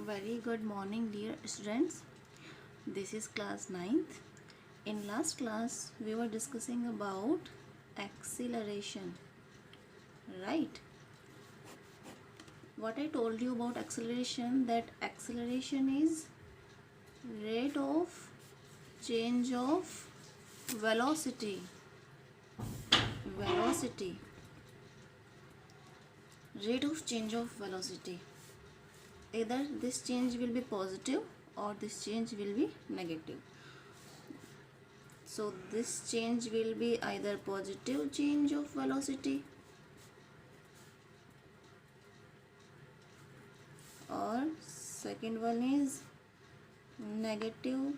Very good morning, dear students. This is class 9th. In last class, we were discussing about acceleration, right? What I told you about acceleration, that acceleration is rate of change of velocity. Rate of change of velocity. Either this change will be positive or this change will be negative. So this change will be either positive change of velocity or second one is negative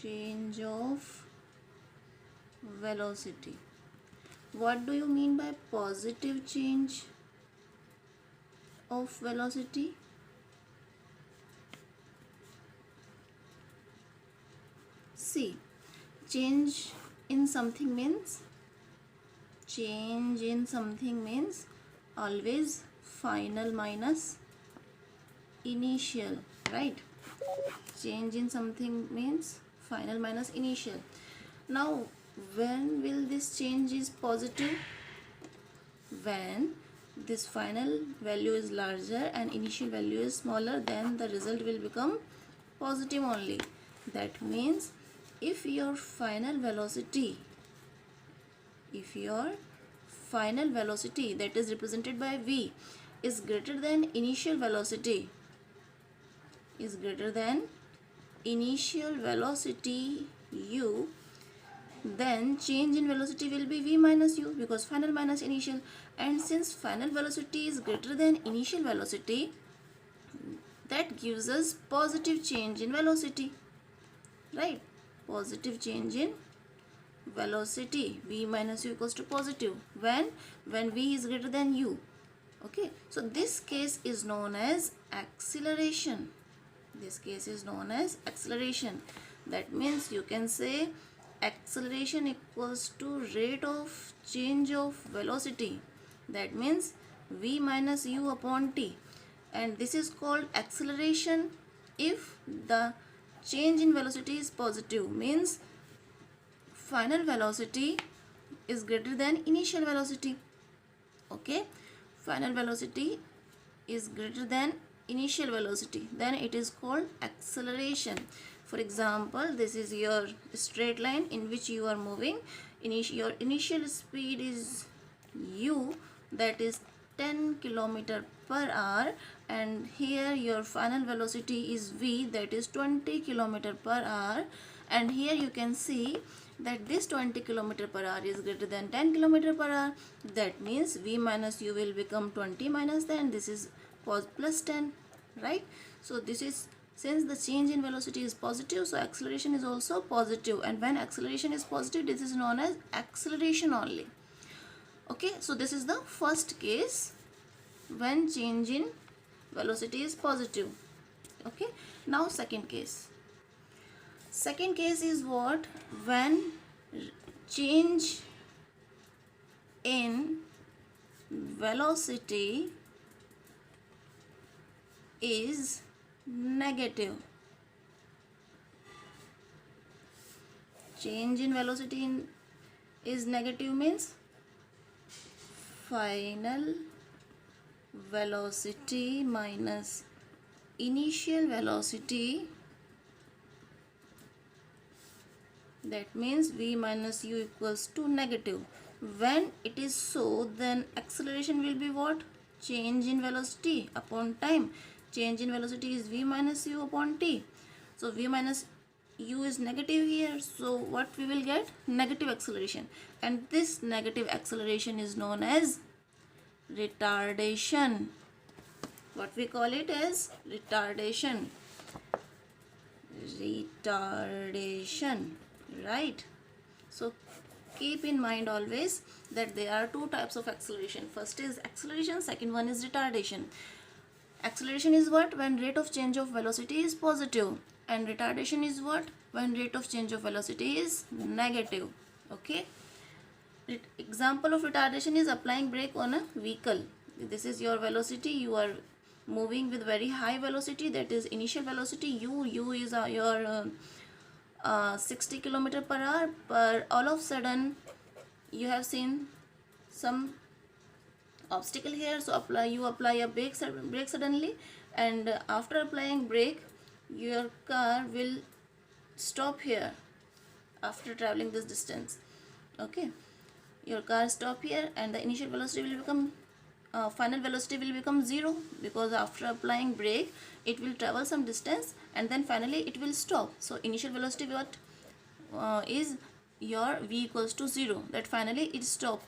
change of velocity. What do you mean by positive change of velocity? See, change in something means always final minus initial, right? Change in something means final minus initial. Now, when will this change is positive? When this final value is larger and initial value is smaller, then the result will become positive only. That means if your final velocity that is represented by v is greater than initial velocity u, then change in velocity will be v minus u, because final minus initial. And since final velocity is greater than initial velocity, that gives us positive change in velocity, right? Positive change in velocity, v minus u equals to positive when v is greater than u. Okay, so this case is known as acceleration. That means you can say acceleration equals to rate of change of velocity. That means v minus u upon t, and this is called acceleration if the change in velocity is positive, means final velocity is greater than initial velocity. Okay, final velocity is greater than initial velocity, then it is called acceleration. For example, this is your straight line in which you are moving. Your initial speed is u, that is 10 km per hour, and here your final velocity is v, that is 20 km per hour. And here you can see that this 20 km per hour is greater than 10 km per hour. That means v minus u will become 20 minus 10. This is plus 10, right? So this is, since the change in velocity is positive, so acceleration is also positive, and when acceleration is positive, this is known as acceleration only. Okay, so this is the first case when change in velocity is positive. Okay, now second case is what? When change in velocity is negative. Change in velocity is negative means final velocity minus initial velocity. That means v minus u equals to negative. When it is so, then acceleration will be what? Change in velocity upon time. Change in velocity is v minus u upon t. So v minus u is negative here, so what we will get? Negative acceleration, and this negative acceleration is known as retardation. What we call it as retardation, right? So keep in mind always that there are two types of acceleration. First is acceleration, second one is retardation. Acceleration is what? When rate of change of velocity is positive, and retardation is what? When rate of change of velocity is negative. Okay, example of retardation is applying brake on a vehicle. This is your velocity, you are moving with very high velocity, that is initial velocity u is your 60 kilometer per hour, but all of sudden you have seen some obstacle here, so you apply a brake suddenly, and after applying brake your car will stop here after traveling this distance. Okay, your car stop here and the initial velocity will become final velocity will become 0, because after applying brake it will travel some distance and then finally it will stop. So initial velocity what is your v equals to 0, that finally it stop.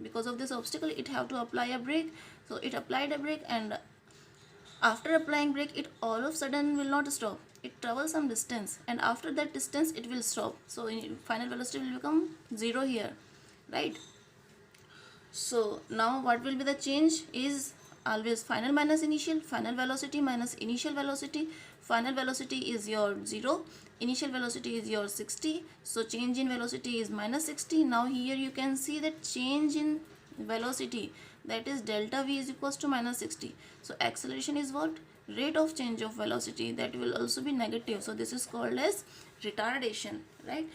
Because of this obstacle it have to apply a brake, so it applied a brake, and after applying brake it all of sudden will not stop, it travels some distance and after that distance it will stop. So final velocity will become 0 here, right? So now what will be the change is always final minus initial, final velocity minus initial velocity. Final velocity is your 0, initial velocity is your 60, so change in velocity is minus 60. Now here you can see that change in velocity, that is delta v is equals to minus 60. So acceleration is what? Rate of change of velocity, that will also be negative, so this is called as retardation, right?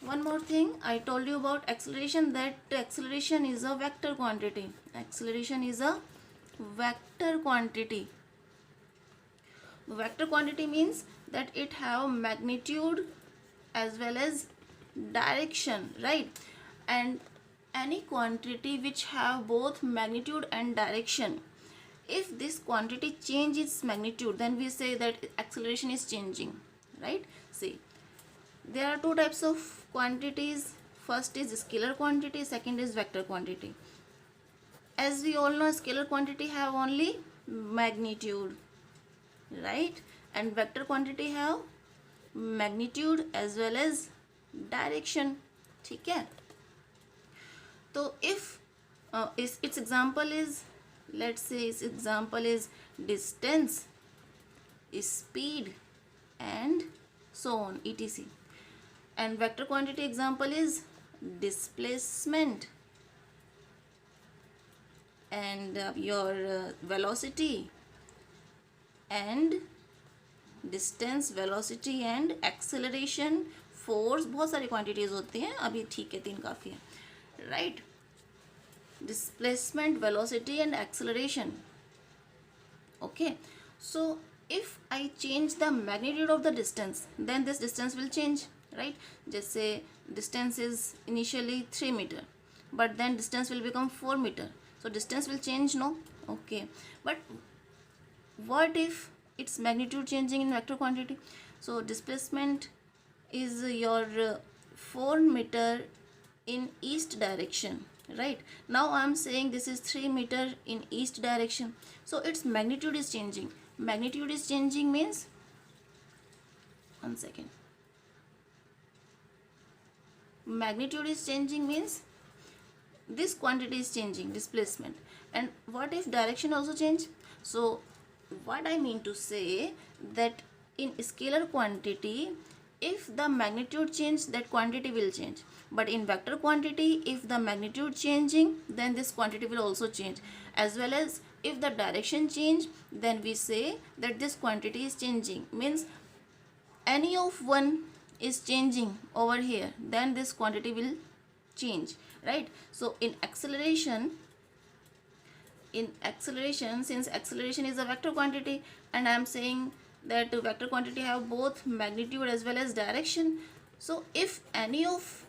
One more thing I told you about acceleration, that acceleration is a vector quantity. Acceleration is a vector quantity. Vector quantity means that it have magnitude as well as direction, right? And any quantity which have both magnitude and direction, if this quantity changes magnitude, then we say that acceleration is changing, right? See, there are two types of quantities. First is scalar quantity, second is vector quantity. As we all know, scalar quantity have only magnitude, right? And vector quantity have magnitude as well as direction. ठीक है? तो if its example is, let's say its example is distance, speed and so on etc. And vector quantity example is displacement and your velocity and distance, velocity and acceleration, force, बहुत सारी quantities होती हैं, अभी ठीक है 3 काफ़ी है, right? Displacement, velocity and acceleration. Okay, so if I change the magnitude of the distance, then this distance will change, right? Just say distance is initially 3 meter, but then distance will become 4 meter, so distance will change, no? Okay, but what if its magnitude changing in vector quantity? So displacement is your 4 meter in east direction, right? Now I am saying this is 3 meter in east direction, so its magnitude is changing. Magnitude is changing means, one second, magnitude is changing means this quantity is changing, displacement. And what if direction also change? So what I mean to say, that in scalar quantity, if the magnitude change, that quantity will change, but in vector quantity, if the magnitude changing, then this quantity will also change, as well as if the direction change, then we say that this quantity is changing, means any of one is changing over here, then this quantity will change, right? So in acceleration, since acceleration is a vector quantity, and I am saying that vector quantity have both magnitude as well as direction, so if any of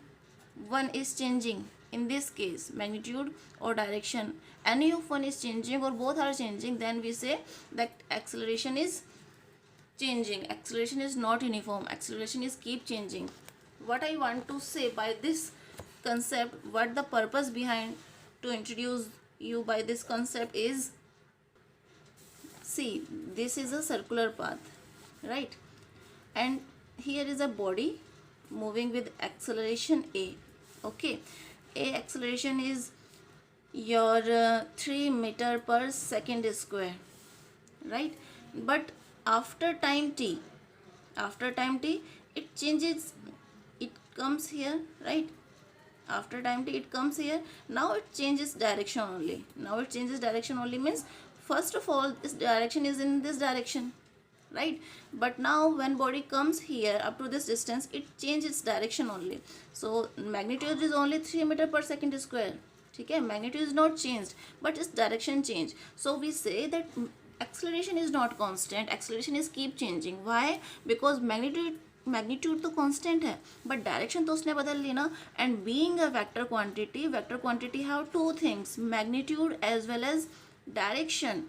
one is changing, in this case magnitude or direction, any of one is changing or both are changing, then we say that acceleration is changing. Acceleration is not uniform, acceleration is keep changing. What I want to say by this concept, what the purpose behind to introduce you by this concept is, see, this is a circular path, right? And here is a body moving with acceleration a. Okay, a acceleration is your 3 meter per second square, right? But after time t, it changes, it comes here, right? After time t it comes here, now it changes direction only. Now it changes direction only means first of all this direction is in this direction, right? But now when body comes here up to this distance, it changes its direction only. So magnitude is only 3 meter per second square. Okay, magnitude is not changed, but its direction change. So we say that acceleration is not constant, acceleration is keep changing. Why? Because magnitude तो constant है, but direction तो उसने बदल ली ना. And being a vector quantity have two things, magnitude as well as direction.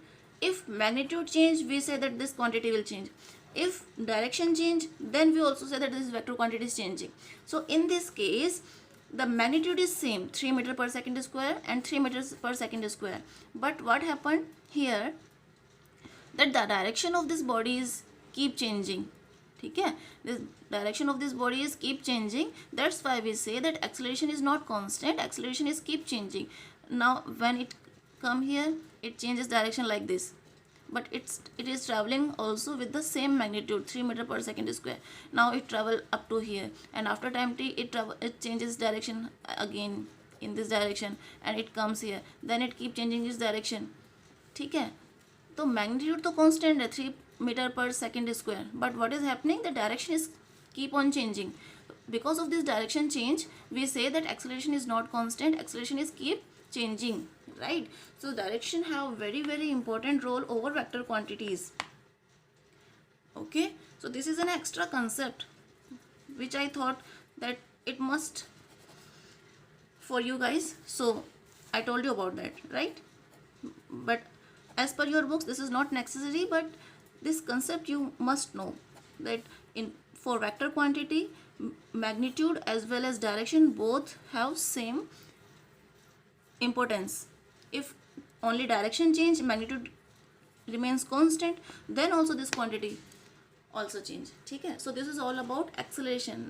If magnitude change, we say that this quantity will change. If direction change, then we also say that this vector quantity is changing. So in this case, the magnitude is same, 3 meter per second square and 3 meters per second square. But what happened here, that the direction of this body is keep changing. ठीक है, this direction of this body is keep changing. That's why we say that acceleration is not constant, acceleration is keep changing. Now when it come here, it changes direction like this, but it is traveling also with the same magnitude, 3 meter per second square. Now it travel up to here, and after time t it changes direction again in this direction, and it comes here, then it keep changing its direction. ठीक है, तो magnitude तो constant है 3 meter per second square, but what is happening, the direction is keep on changing. Because of this direction change, we say that acceleration is not constant, acceleration is keep changing, right? So direction have very important role over vector quantities. Okay, so this is an extra concept which I thought that it must for you guys, so I told you about that, right? But as per your books, this is not necessary, but this concept you must know, that in for vector quantity, magnitude as well as direction both have same importance. If only direction change, magnitude remains constant, then also this quantity also change. ठीक है, so this is all about acceleration.